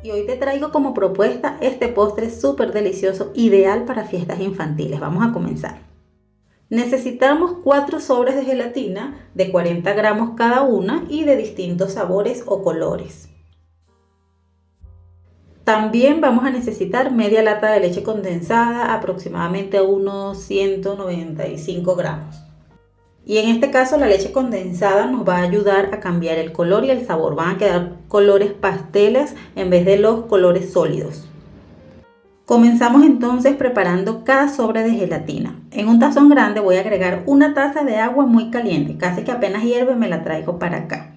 Y hoy te traigo como propuesta este postre súper delicioso, ideal para fiestas infantiles. Vamos a comenzar. Necesitamos 4 sobres de gelatina de 40 gramos cada una y de distintos sabores o colores. También vamos a necesitar media lata de leche condensada, aproximadamente unos 195 gramos. Y en este caso la leche condensada nos va a ayudar a cambiar el color y el sabor. Van a quedar colores pasteles en vez de los colores sólidos. Comenzamos entonces preparando cada sobre de gelatina. En un tazón grande voy a agregar una taza de agua muy caliente, casi que apenas hierve me la traigo para acá.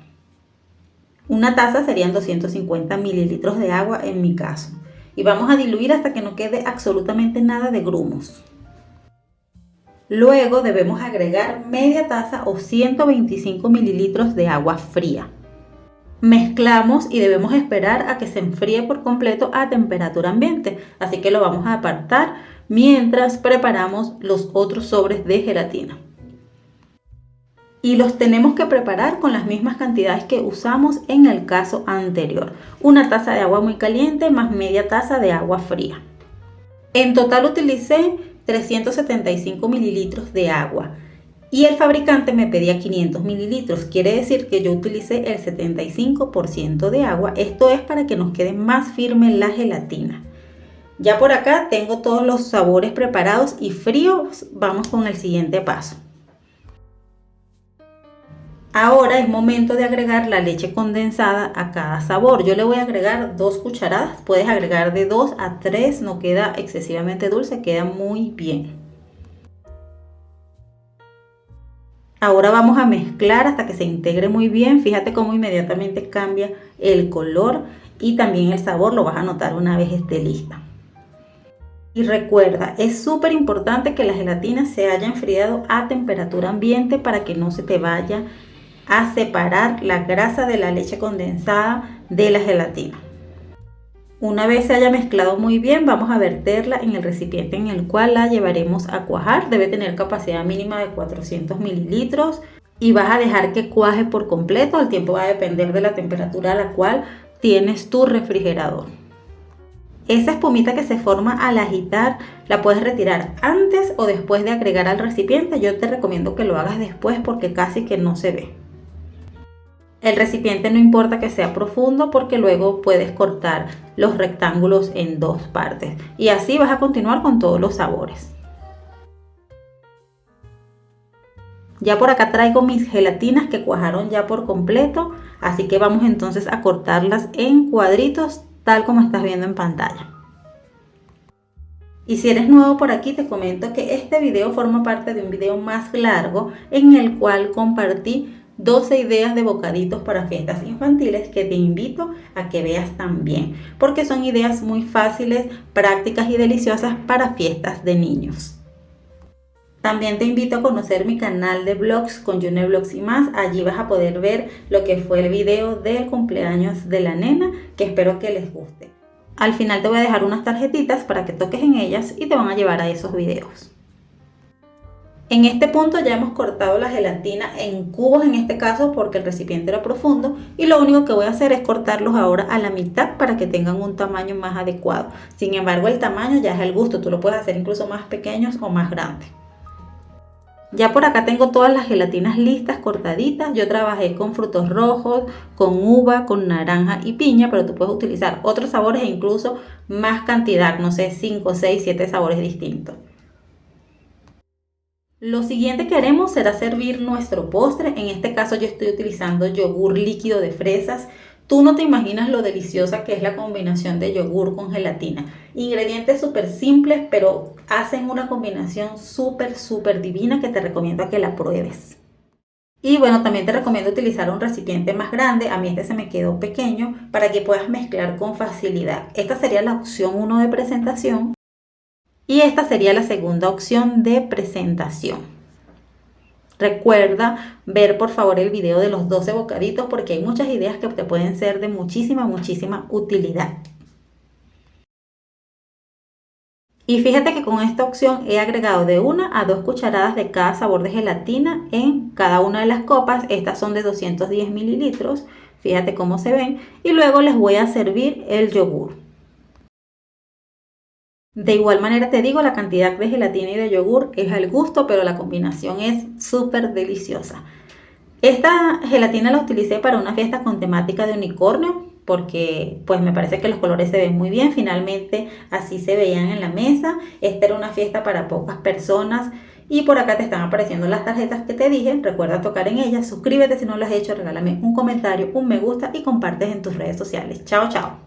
Una taza serían 250 mililitros de agua en mi caso. Y vamos a diluir hasta que no quede absolutamente nada de grumos. Luego debemos agregar media taza o 125 mililitros de agua fría. Mezclamos y debemos esperar a que se enfríe por completo a temperatura ambiente, así que lo vamos a apartar mientras preparamos los otros sobres de gelatina. Y los tenemos que preparar con las mismas cantidades que usamos en el caso anterior. Una taza de agua muy caliente más media taza de agua fría. En total utilicé 375 mililitros de agua y el fabricante me pedía 500 mililitros, quiere decir que yo utilicé el 75% de agua. Esto es para que nos quede más firme la gelatina. Ya por acá tengo todos los sabores preparados y fríos. Vamos con el siguiente paso. Ahora es momento de agregar la leche condensada a cada sabor. Yo le voy a agregar 2 cucharadas, puedes agregar de 2 a 3, no queda excesivamente dulce, queda muy bien. Ahora vamos a mezclar hasta que se integre muy bien. Fíjate cómo inmediatamente cambia el color y también el sabor, lo vas a notar una vez esté lista. Y recuerda, es súper importante que la gelatina se haya enfriado a temperatura ambiente para que no se te vaya a separar la grasa de la leche condensada de la gelatina. Una vez se haya mezclado muy bien, vamos a verterla en el recipiente en el cual la llevaremos a cuajar. Debe tener capacidad mínima de 400 mililitros y vas a dejar que cuaje por completo. El tiempo va a depender de la temperatura a la cual tienes tu refrigerador. Esa espumita que se forma al agitar la puedes retirar antes o después de agregar al recipiente. Yo te recomiendo que lo hagas después porque casi que no se ve. El recipiente no importa que sea profundo porque luego puedes cortar los rectángulos en 2 partes. Y así vas a continuar con todos los sabores. Ya por acá traigo mis gelatinas que cuajaron ya por completo. Así que vamos entonces a cortarlas en cuadritos tal como estás viendo en pantalla. Y si eres nuevo por aquí, te comento que este video forma parte de un video más largo en el cual compartí 12 ideas de bocaditos para fiestas infantiles que te invito a que veas también, porque son ideas muy fáciles, prácticas y deliciosas para fiestas de niños. También te invito a conocer mi canal de vlogs con June Vlogs y más. Allí vas a poder ver lo que fue el video del cumpleaños de la nena, que espero que les guste. Al final te voy a dejar unas tarjetitas para que toques en ellas y te van a llevar a esos videos. En este punto ya hemos cortado la gelatina en cubos en este caso porque el recipiente era profundo y lo único que voy a hacer es cortarlos ahora a la mitad para que tengan un tamaño más adecuado. Sin embargo, el tamaño ya es el gusto, tú lo puedes hacer incluso más pequeños o más grandes. Ya por acá tengo todas las gelatinas listas, cortaditas. Yo trabajé con frutos rojos, con uva, con naranja y piña, pero tú puedes utilizar otros sabores e incluso más cantidad, no sé, 5, 6, 7 sabores distintos. Lo siguiente que haremos será servir nuestro postre. En este caso yo estoy utilizando yogur líquido de fresas. Tú no te imaginas lo deliciosa que es la combinación de yogur con gelatina. Ingredientes súper simples, pero hacen una combinación súper divina que te recomiendo a que la pruebes. Y bueno, también te recomiendo utilizar un recipiente más grande. A mí este se me quedó pequeño para que puedas mezclar con facilidad. Esta sería la opción 1 de presentación. Y esta sería la segunda opción de presentación. Recuerda ver por favor el video de los 12 bocaditos porque hay muchas ideas que te pueden ser de muchísima utilidad. Y fíjate que con esta opción he agregado de 1 a 2 cucharadas de cada sabor de gelatina en cada una de las copas. Estas son de 210 mililitros. fíjate cómo se ven, y luego les voy a servir el yogur. De igual manera te digo, la cantidad de gelatina y de yogur es al gusto, pero la combinación es súper deliciosa. Esta gelatina la utilicé para una fiesta con temática de unicornio porque pues me parece que los colores se ven muy bien. Finalmente así se veían en la mesa. Esta era una fiesta para pocas personas y por acá te están apareciendo las tarjetas que te dije. Recuerda tocar en ellas, suscríbete si no lo has hecho, regálame un comentario, un me gusta y compartes en tus redes sociales. Chao, chao.